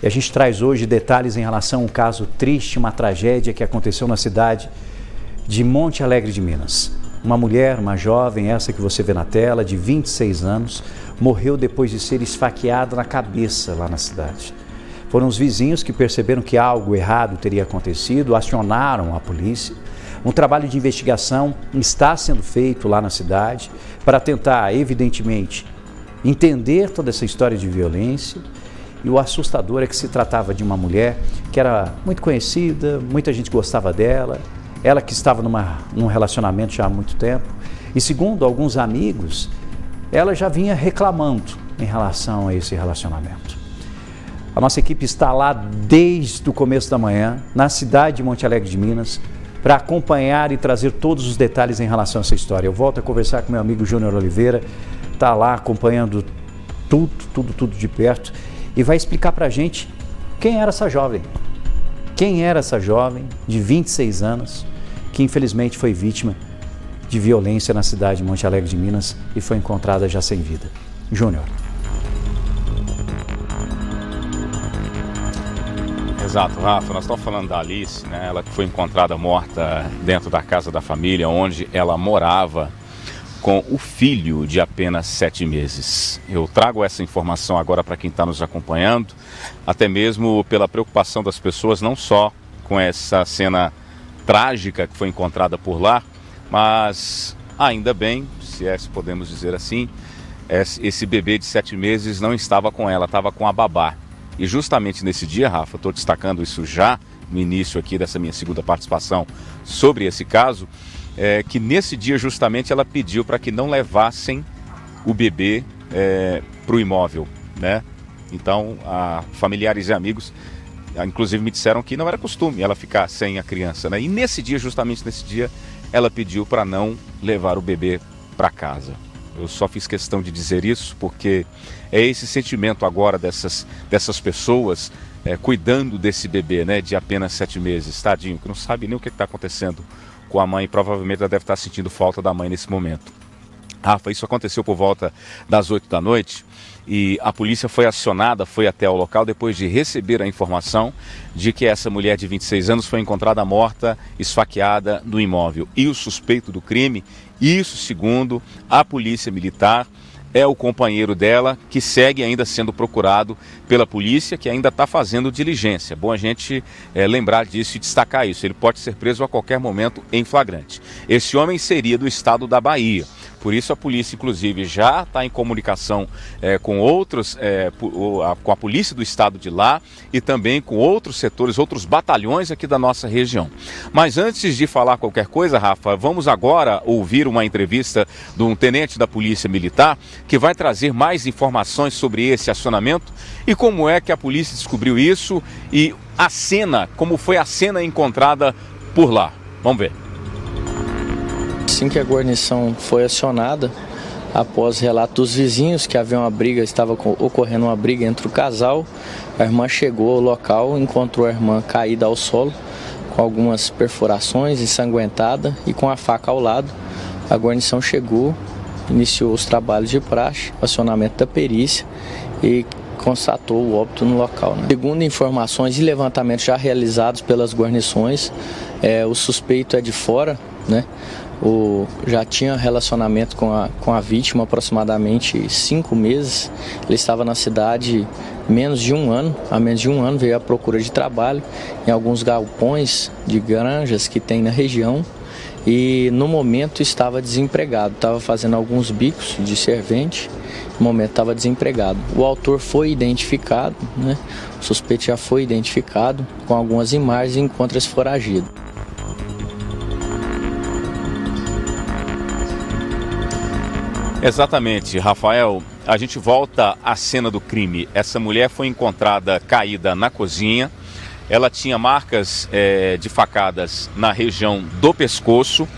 E a gente traz hoje detalhes em relação a um caso triste, uma tragédia que aconteceu na cidade de Monte Alegre de Minas. Uma mulher, uma jovem, essa que você vê na tela, de 26 anos, morreu depois de ser esfaqueada na cabeça lá na cidade. Foram os vizinhos que perceberam que algo errado teria acontecido, acionaram a polícia. Um trabalho de investigação está sendo feito lá na cidade para tentar, evidentemente, entender toda essa história de violência. E o assustador é que se tratava de uma mulher que era muito conhecida, muita gente gostava dela, ela que estava num relacionamento já há muito tempo. E segundo alguns amigos, ela já vinha reclamando em relação a esse relacionamento. A nossa equipe está lá desde o começo da manhã, na cidade de Monte Alegre de Minas, para acompanhar e trazer todos os detalhes em relação a essa história. Eu volto a conversar com meu amigo Júnior Oliveira, está lá acompanhando tudo de perto e vai explicar para a gente quem era essa jovem. Quem era essa jovem de 26 anos que infelizmente foi vítima de violência na cidade de Monte Alegre de Minas e foi encontrada já sem vida. Júnior. Exato, Rafa, nós estamos falando da Alice, né? Ela que foi encontrada morta dentro da casa da família, onde ela morava com o filho de apenas 7 meses. Eu trago essa informação agora para quem está nos acompanhando, até mesmo pela preocupação das pessoas, não só com essa cena trágica que foi encontrada por lá, mas ainda bem, se podemos dizer assim, esse bebê de 7 meses não estava com ela, estava com a babá. E justamente nesse dia, Rafa, estou destacando isso já no início aqui dessa minha segunda participação sobre esse caso, que nesse dia justamente ela pediu para que não levassem o bebê para o imóvel, né? Então, familiares e amigos, inclusive me disseram que não era costume ela ficar sem a criança, né? E nesse dia, justamente nesse dia, ela pediu para não levar o bebê para casa. Eu só fiz questão de dizer isso porque é esse sentimento agora dessas pessoas cuidando desse bebê, né, de apenas 7 meses, tadinho, que não sabe nem o que está acontecendo com a mãe e provavelmente ela deve estar sentindo falta da mãe nesse momento. Rafa, isso aconteceu por volta das 8 da noite e a polícia foi acionada, foi até o local depois de receber a informação de que essa mulher de 26 anos foi encontrada morta, esfaqueada no imóvel. E o suspeito do crime, isso segundo a polícia militar, é o companheiro dela que segue ainda sendo procurado pela polícia, que ainda está fazendo diligência. Bom a gente lembrar disso e destacar isso. Ele pode ser preso a qualquer momento em flagrante. Esse homem seria do estado da Bahia. Por isso a polícia, inclusive, já está em comunicação com outros, com a polícia do estado de lá e também com outros setores, outros batalhões aqui da nossa região. Mas antes de falar qualquer coisa, Rafa, vamos agora ouvir uma entrevista de um tenente da Polícia Militar que vai trazer mais informações sobre esse acionamento e como é que a polícia descobriu isso e a cena, como foi a cena encontrada por lá. Vamos ver. Assim que a guarnição foi acionada, após relato dos vizinhos que havia uma briga, estava ocorrendo uma briga entre o casal, a irmã chegou ao local, encontrou a irmã caída ao solo, com algumas perfurações, ensanguentada e com a faca ao lado. A guarnição chegou, iniciou os trabalhos de praxe, acionamento da perícia e constatou o óbito no local, né? Segundo informações e levantamentos já realizados pelas guarnições, o suspeito é de fora, né? Já tinha relacionamento com a vítima aproximadamente 5 meses. Ele estava na cidade há menos de um ano, veio à procura de trabalho em alguns galpões de granjas que tem na região e no momento estava desempregado, estava fazendo alguns bicos de servente, no momento estava desempregado. O autor foi identificado, né? O suspeito já foi identificado com algumas imagens e encontra-se foragido. Exatamente, Rafael. A gente volta à cena do crime. Essa mulher foi encontrada caída na cozinha. Ela tinha marcas de facadas na região do pescoço.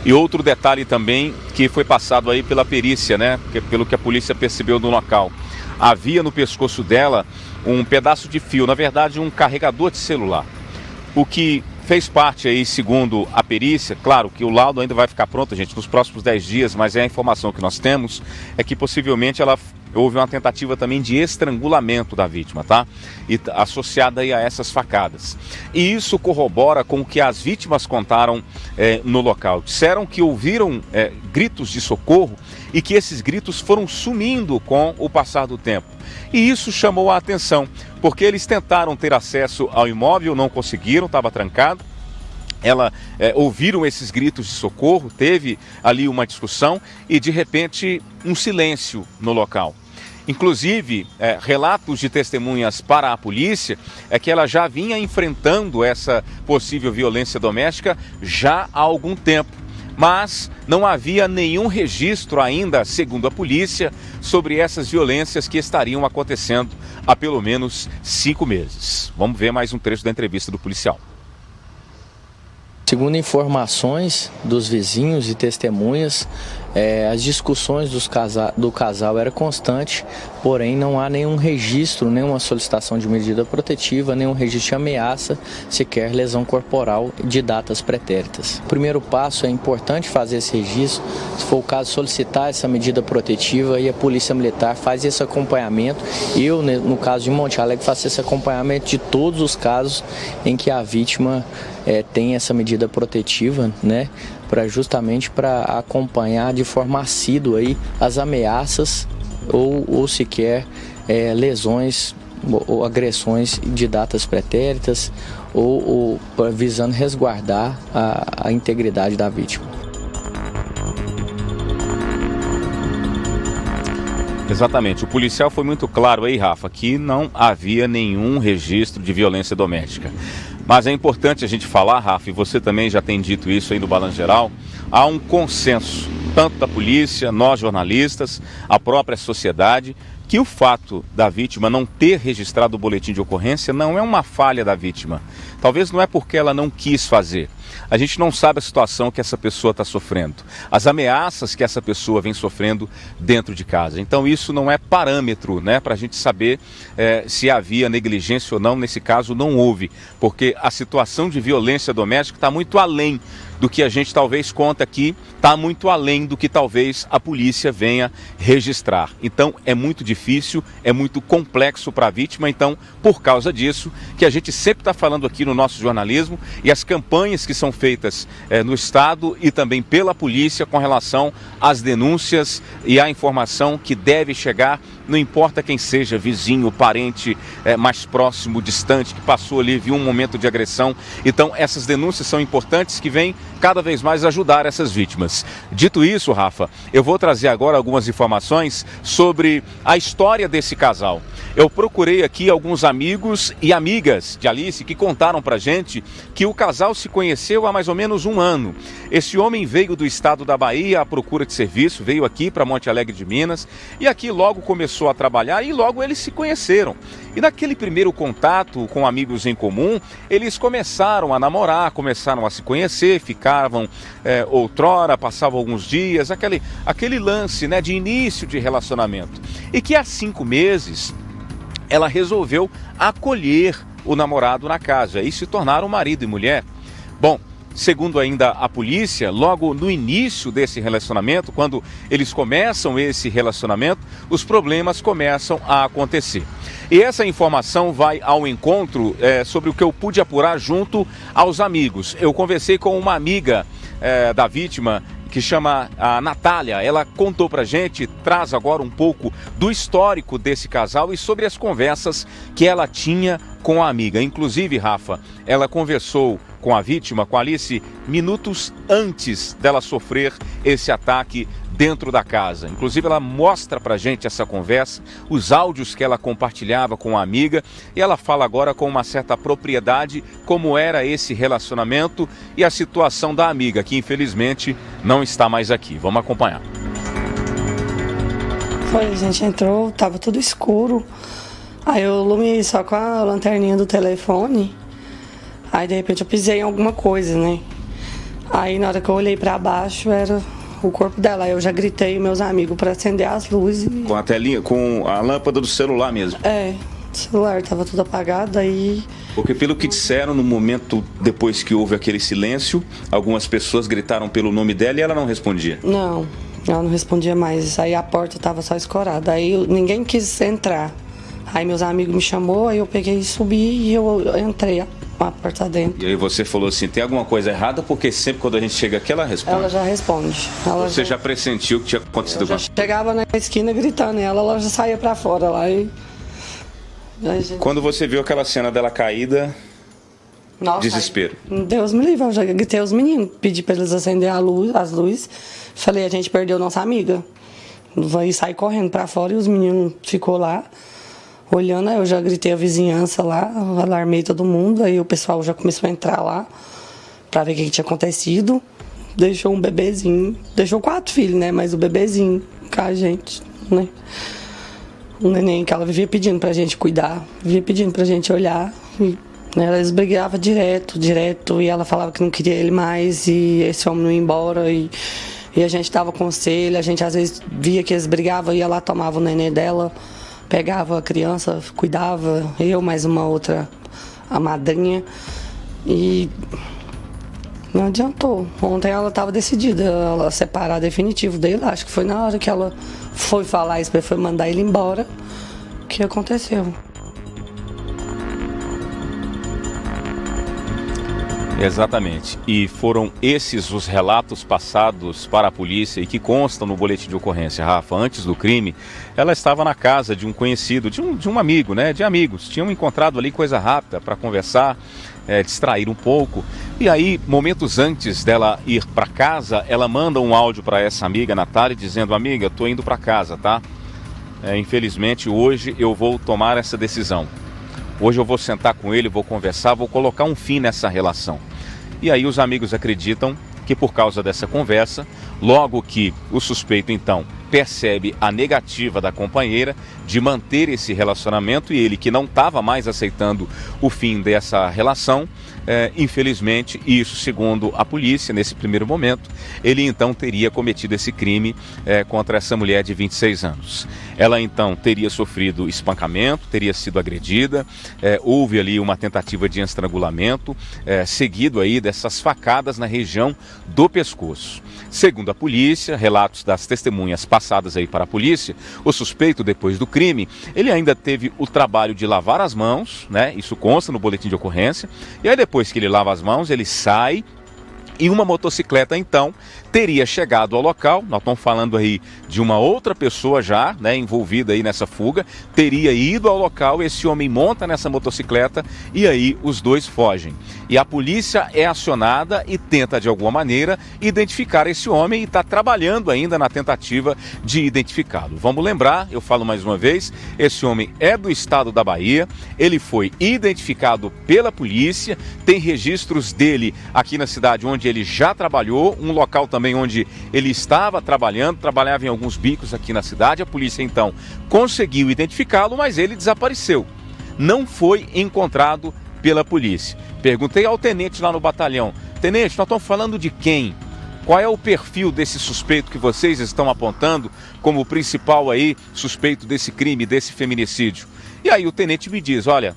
E outro detalhe também que foi passado aí pela perícia, né? Pelo que a polícia percebeu no local. Havia no pescoço dela um pedaço de fio, na verdade um carregador de celular. O que fez parte aí, segundo a perícia, claro que o laudo ainda vai ficar pronto, gente, nos próximos 10 dias, mas a informação que nós temos é que possivelmente ela houve uma tentativa também de estrangulamento da vítima, tá? E associada aí a essas facadas. E isso corrobora com o que as vítimas contaram no local. Disseram que ouviram gritos de socorro e que esses gritos foram sumindo com o passar do tempo. E isso chamou a atenção, porque eles tentaram ter acesso ao imóvel, não conseguiram, estava trancado. Ouviram esses gritos de socorro, teve ali uma discussão e de repente um silêncio no local. Inclusive, relatos de testemunhas para a polícia é que ela já vinha enfrentando essa possível violência doméstica já há algum tempo. Mas não havia nenhum registro ainda, segundo a polícia, sobre essas violências que estariam acontecendo há pelo menos 5 meses. Vamos ver mais um trecho da entrevista do policial. Segundo informações dos vizinhos e testemunhas, as discussões do casal eram constantes, porém não há nenhum registro, nenhuma solicitação de medida protetiva, nenhum registro de ameaça, sequer lesão corporal de datas pretéritas. O primeiro passo é importante fazer esse registro, se for o caso solicitar essa medida protetiva e a Polícia Militar faz esse acompanhamento. Eu, no caso de Monte Alegre, faço esse acompanhamento de todos os casos em que a vítima tem essa medida protetiva, né? Justamente para acompanhar de forma assídua aí as ameaças ou sequer lesões ou agressões de datas pretéritas ou visando resguardar a integridade da vítima. Exatamente, o policial foi muito claro aí, Rafa, que não havia nenhum registro de violência doméstica. Mas é importante a gente falar, Rafa, e você também já tem dito isso aí no Balanço Geral, há um consenso, tanto da polícia, nós jornalistas, a própria sociedade, que o fato da vítima não ter registrado o boletim de ocorrência não é uma falha da vítima. Talvez não é porque ela não quis fazer. A gente não sabe a situação que essa pessoa está sofrendo, as ameaças que essa pessoa vem sofrendo dentro de casa. Então isso não é parâmetro, né, para a gente saber se havia negligência ou não. Nesse caso não houve, porque a situação de violência doméstica está muito além do que a gente talvez conta aqui, está muito além do que talvez a polícia venha registrar. Então é muito difícil, é muito complexo para a vítima. Então, por causa disso, que a gente sempre está falando aqui no nosso jornalismo e as campanhas que são feitas no Estado e também pela polícia com relação às denúncias e à informação que deve chegar, não importa quem seja, vizinho, parente, mais próximo, distante, que passou ali, viu um momento de agressão. Então essas denúncias são importantes, que vêm cada vez mais ajudar essas vítimas. Dito isso, Rafa, eu vou trazer agora algumas informações sobre a história desse casal. Eu procurei aqui alguns amigos e amigas de Alice que contaram pra gente que o casal se conheceu há mais ou menos 1 ano. Esse homem veio do estado da Bahia à procura de serviço, veio aqui para Monte Alegre de Minas e aqui logo começou a trabalhar e logo eles se conheceram. E naquele primeiro contato com amigos em comum, eles começaram a namorar, começaram a se conhecer, ficavam outrora, passavam alguns dias, aquele lance, né, de início de relacionamento. E que há 5 meses ela resolveu acolher o namorado na casa e se tornaram marido e mulher. Bom, segundo ainda a polícia, logo no início desse relacionamento, quando eles começam esse relacionamento, os problemas começam a acontecer. E essa informação vai ao encontro sobre o que eu pude apurar junto aos amigos. Eu conversei com uma amiga da vítima, que chama a Natália. Ela contou pra gente, traz agora um pouco do histórico desse casal e sobre as conversas que ela tinha com a amiga. Inclusive, Rafa, ela conversou com a vítima, com a Alice, minutos antes dela sofrer esse ataque dentro da casa. Inclusive, ela mostra pra gente essa conversa, os áudios que ela compartilhava com a amiga, e ela fala agora com uma certa propriedade como era esse relacionamento e a situação da amiga, que infelizmente não está mais aqui. Vamos acompanhar. A gente entrou, tava tudo escuro, aí eu iluminei só com a lanterninha do telefone, aí de repente eu pisei em alguma coisa, né? Aí na hora que eu olhei pra baixo era o corpo dela. Aí eu já gritei meus amigos para acender as luzes. Com a telinha, com a lâmpada do celular mesmo? O celular estava tudo apagado, aí... Porque pelo que disseram, no momento depois que houve aquele silêncio, algumas pessoas gritaram pelo nome dela e ela não respondia. Não, Ela não respondia mais. Aí a porta estava só escorada. Aí ninguém quis entrar. Aí meus amigos me chamou, aí eu peguei e subi e eu entrei a porta dentro. E aí você falou assim, tem alguma coisa errada? Porque sempre quando a gente chega aqui, ela responde. Ela já responde. Você já pressentiu que tinha acontecido alguma coisa? Chegava na esquina gritando, ela já saía pra fora lá. Quando você viu aquela cena dela caída, nossa, desespero. Deus me livre, eu já gritei aos meninos, pedi pra eles acender as luzes. Falei, a gente perdeu nossa amiga. Vai sair correndo pra fora e os meninos ficou lá. Olhando, aí eu já gritei a vizinhança lá, alarmei todo mundo, aí o pessoal já começou a entrar lá pra ver o que tinha acontecido. Deixou um bebezinho, deixou 4 filhos, né, mas o bebezinho com a gente, né. Um neném que ela vivia pedindo pra gente cuidar, vivia pedindo pra gente olhar. E, né, eles brigavam direto, e ela falava que não queria ele mais, e esse homem não ia embora, e a gente dava conselho, a gente às vezes via que eles brigavam, ia lá, tomava o neném dela, pegava a criança, cuidava, eu mais uma outra, a madrinha, e não adiantou. Ontem ela estava decidida a separar definitivo dele, acho que foi na hora que ela foi falar isso, foi mandar ele embora, que aconteceu. Exatamente. E foram esses os relatos passados para a polícia e que constam no boletim de ocorrência, Rafa. Antes do crime, ela estava na casa de um conhecido, de um amigo, né? De amigos. Tinham encontrado ali coisa rápida para conversar, distrair um pouco. E aí, momentos antes dela ir para casa, ela manda um áudio para essa amiga, Natália, dizendo: amiga, tô indo para casa, tá? Infelizmente, hoje eu vou tomar essa decisão. Hoje eu vou sentar com ele, vou conversar, vou colocar um fim nessa relação. E aí os amigos acreditam que por causa dessa conversa, logo que o suspeito então percebe a negativa da companheira de manter esse relacionamento e ele que não estava mais aceitando o fim dessa relação, infelizmente, isso segundo a polícia, nesse primeiro momento, ele então teria cometido esse crime contra essa mulher de 26 anos. Ela então teria sofrido espancamento, teria sido agredida, houve ali uma tentativa de estrangulamento, seguido aí dessas facadas na região do pescoço. Segundo a polícia, relatos das testemunhas passadas aí para a polícia, o suspeito, depois do crime, ele ainda teve o trabalho de lavar as mãos, né? Isso consta no boletim de ocorrência, e aí depois que ele lava as mãos, ele sai e uma motocicleta então teria chegado ao local. Nós estamos falando aí de uma outra pessoa já, né, envolvida aí nessa fuga, teria ido ao local, esse homem monta nessa motocicleta e aí os dois fogem. E a polícia é acionada e tenta de alguma maneira identificar esse homem e está trabalhando ainda na tentativa de identificá-lo. Vamos lembrar, eu falo mais uma vez, esse homem é do estado da Bahia, ele foi identificado pela polícia, tem registros dele aqui na cidade onde ele já trabalhou, um local também onde ele estava trabalhando, trabalhava em alguns bicos aqui na cidade. A polícia então conseguiu identificá-lo, mas ele desapareceu. Não foi encontrado pela polícia. Perguntei ao tenente lá no batalhão: tenente, nós estamos falando de quem? Qual é o perfil desse suspeito que vocês estão apontando como o principal aí suspeito desse crime, desse feminicídio? E aí o tenente me diz: olha,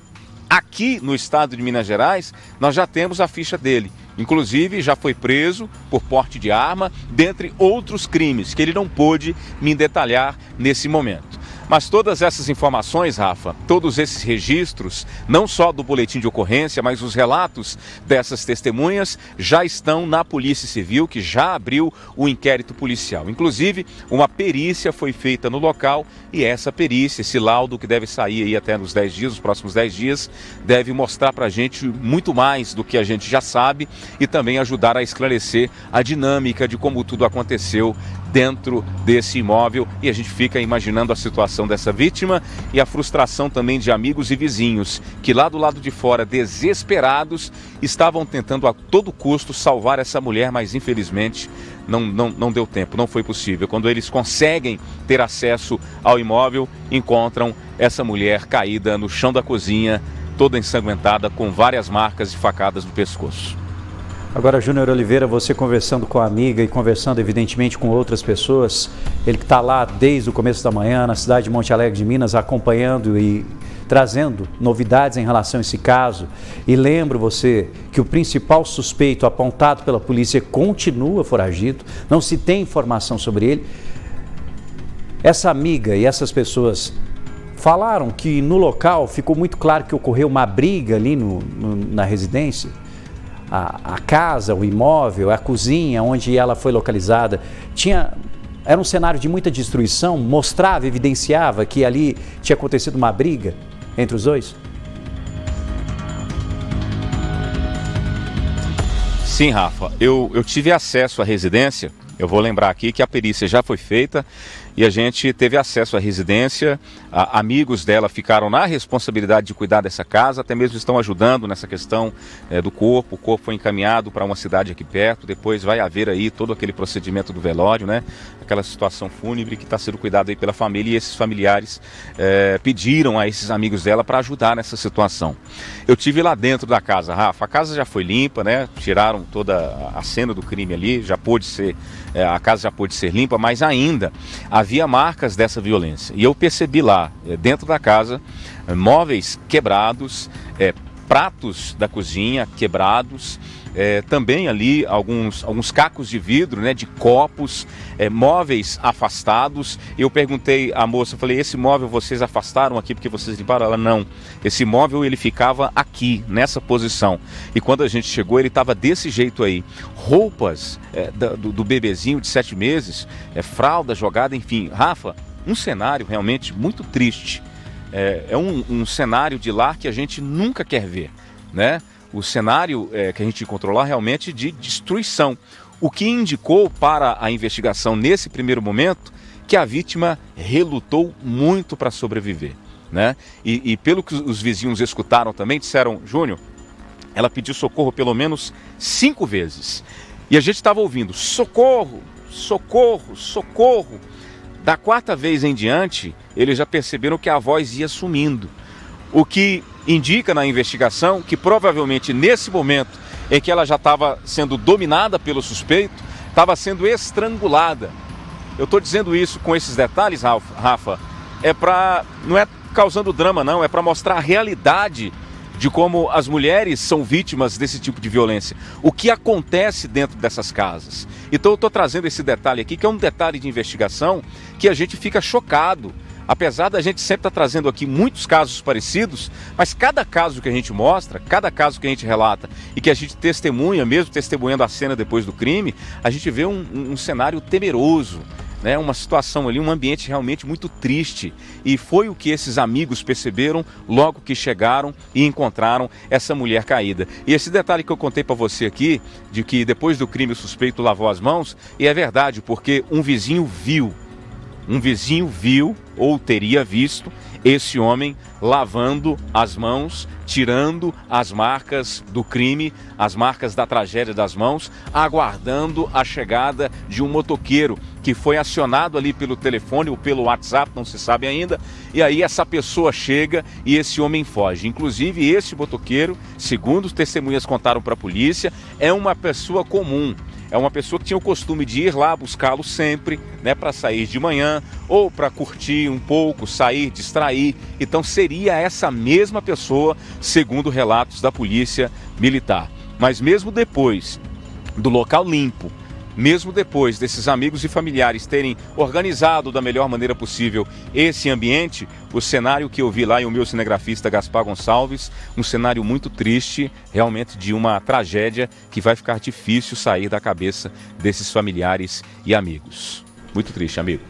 aqui no estado de Minas Gerais nós já temos a ficha dele. Inclusive, já foi preso por porte de arma, dentre outros crimes que ele não pôde me detalhar nesse momento. Mas todas essas informações, Rafa, todos esses registros, não só do boletim de ocorrência, mas os relatos dessas testemunhas já estão na Polícia Civil, que já abriu o inquérito policial. Inclusive, uma perícia foi feita no local e essa perícia, esse laudo que deve sair aí até nos 10 dias, os próximos 10 dias, deve mostrar pra gente muito mais do que a gente já sabe e também ajudar a esclarecer a dinâmica de como tudo aconteceu dentro desse imóvel, e a gente fica imaginando a situação dessa vítima e a frustração também de amigos e vizinhos que lá do lado de fora, desesperados, estavam tentando a todo custo salvar essa mulher, mas infelizmente não deu tempo, não foi possível. Quando eles conseguem ter acesso ao imóvel, encontram essa mulher caída no chão da cozinha, toda ensanguentada, com várias marcas e facadas no pescoço. Agora, Júnior Oliveira, você conversando com a amiga e conversando evidentemente com outras pessoas, ele que está lá desde o começo da manhã na cidade de Monte Alegre de Minas, acompanhando e trazendo novidades em relação a esse caso. E lembro você que o principal suspeito apontado pela polícia continua foragido, não se tem informação sobre ele. Essa amiga e essas pessoas falaram que no local ficou muito claro que ocorreu uma briga ali na residência. A casa, o imóvel, a cozinha onde ela foi localizada, era um cenário de muita destruição, mostrava, evidenciava que ali tinha acontecido uma briga entre os dois? Sim, Rafa, eu tive acesso à residência. Eu vou lembrar aqui que a perícia já foi feita e a gente teve acesso à residência. Amigos dela ficaram na responsabilidade de cuidar dessa casa, até mesmo estão ajudando nessa questão do corpo. O corpo foi encaminhado para uma cidade aqui perto, depois vai haver aí todo aquele procedimento do velório, né? Aquela situação fúnebre que está sendo cuidada aí pela família, e esses familiares pediram a esses amigos dela para ajudar nessa situação. Eu tive lá dentro da casa, Rafa, a casa já foi limpa, né? Tiraram toda a cena do crime ali, a casa já pôde ser limpa, mas ainda havia marcas dessa violência. E eu percebi lá, dentro da casa, móveis quebrados, pratos da cozinha quebrados, também ali alguns cacos de vidro, né, de copos, móveis afastados. Eu perguntei à moça, falei, esse móvel vocês afastaram aqui porque vocês limparam? Ela, não, esse móvel ele ficava aqui, nessa posição. E quando a gente chegou, ele estava desse jeito aí. Roupas do bebezinho de 7 meses, fralda jogada, enfim. Rafa, um cenário realmente muito triste. É um cenário de lar que a gente nunca quer ver, né? O cenário que a gente encontrou lá realmente de destruição. O que indicou para a investigação nesse primeiro momento que a vítima relutou muito para sobreviver, né? E pelo que os vizinhos escutaram também, disseram, Júnior, ela pediu socorro pelo menos 5 vezes. E a gente estava ouvindo, socorro, socorro, socorro. Da 4ª vez em diante, eles já perceberam que a voz ia sumindo. O que indica na investigação que provavelmente nesse momento em que ela já estava sendo dominada pelo suspeito, estava sendo estrangulada. Eu estou dizendo isso com esses detalhes, Rafa, não é causando drama não, é para mostrar a realidade de como as mulheres são vítimas desse tipo de violência. O que acontece dentro dessas casas. Então eu estou trazendo esse detalhe aqui, que é um detalhe de investigação que a gente fica chocado. Apesar da gente sempre estar trazendo aqui muitos casos parecidos, mas cada caso que a gente mostra, cada caso que a gente relata e que a gente testemunha, mesmo testemunhando a cena depois do crime, a gente vê um cenário temeroso, né? Uma situação ali, um ambiente realmente muito triste. E foi o que esses amigos perceberam logo que chegaram e encontraram essa mulher caída. E esse detalhe que eu contei para você aqui, de que depois do crime o suspeito lavou as mãos, e é verdade, porque um vizinho viu ou teria visto esse homem lavando as mãos, tirando as marcas do crime, as marcas da tragédia das mãos, aguardando a chegada de um motoqueiro que foi acionado ali pelo telefone ou pelo WhatsApp, não se sabe ainda, e aí essa pessoa chega e esse homem foge. Inclusive esse motoqueiro, segundo os testemunhas contaram para a polícia, é uma pessoa comum. É uma pessoa que tinha o costume de ir lá buscá-lo sempre, né, para sair de manhã ou para curtir um pouco, sair, distrair. Então seria essa mesma pessoa, segundo relatos da polícia militar. Mas mesmo depois do local limpo, mesmo depois desses amigos e familiares terem organizado da melhor maneira possível esse ambiente, o cenário que eu vi lá e o meu cinegrafista Gaspar Gonçalves, um cenário muito triste, realmente de uma tragédia que vai ficar difícil sair da cabeça desses familiares e amigos. Muito triste, amigo.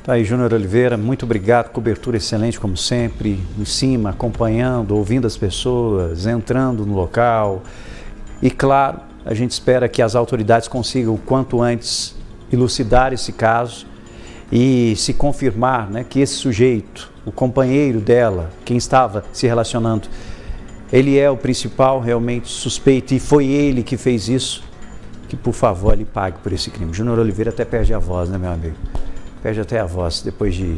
Tá aí, Júnior Oliveira, muito obrigado, cobertura excelente como sempre, em cima, acompanhando, ouvindo as pessoas, entrando no local e claro, a gente espera que as autoridades consigam o quanto antes elucidar esse caso e se confirmar, né, que esse sujeito, o companheiro dela, quem estava se relacionando, ele é o principal realmente suspeito e foi ele que fez isso, que por favor ele pague por esse crime. Júnior Oliveira até perde a voz, né, meu amigo? Perde até a voz depois de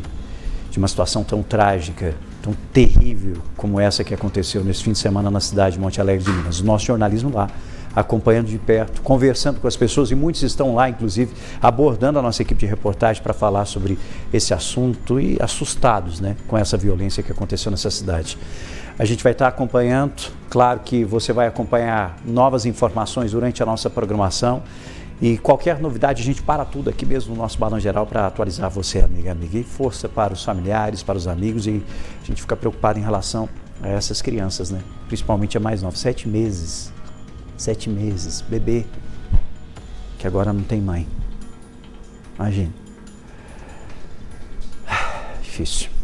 uma situação tão trágica, tão terrível como essa que aconteceu nesse fim de semana na cidade de Monte Alegre de Minas. O nosso jornalismo lá acompanhando de perto, conversando com as pessoas, e muitos estão lá, inclusive, abordando a nossa equipe de reportagem para falar sobre esse assunto e assustados, né, com essa violência que aconteceu nessa cidade. A gente vai estar acompanhando, claro que você vai acompanhar novas informações durante a nossa programação, e qualquer novidade a gente para tudo aqui mesmo no nosso Balão Geral para atualizar você, amiga, e força para os familiares, para os amigos, e a gente fica preocupado em relação a essas crianças, né, principalmente a mais nova, 7 meses. 7 meses, bebê, que agora não tem mãe. Imagina. Difícil.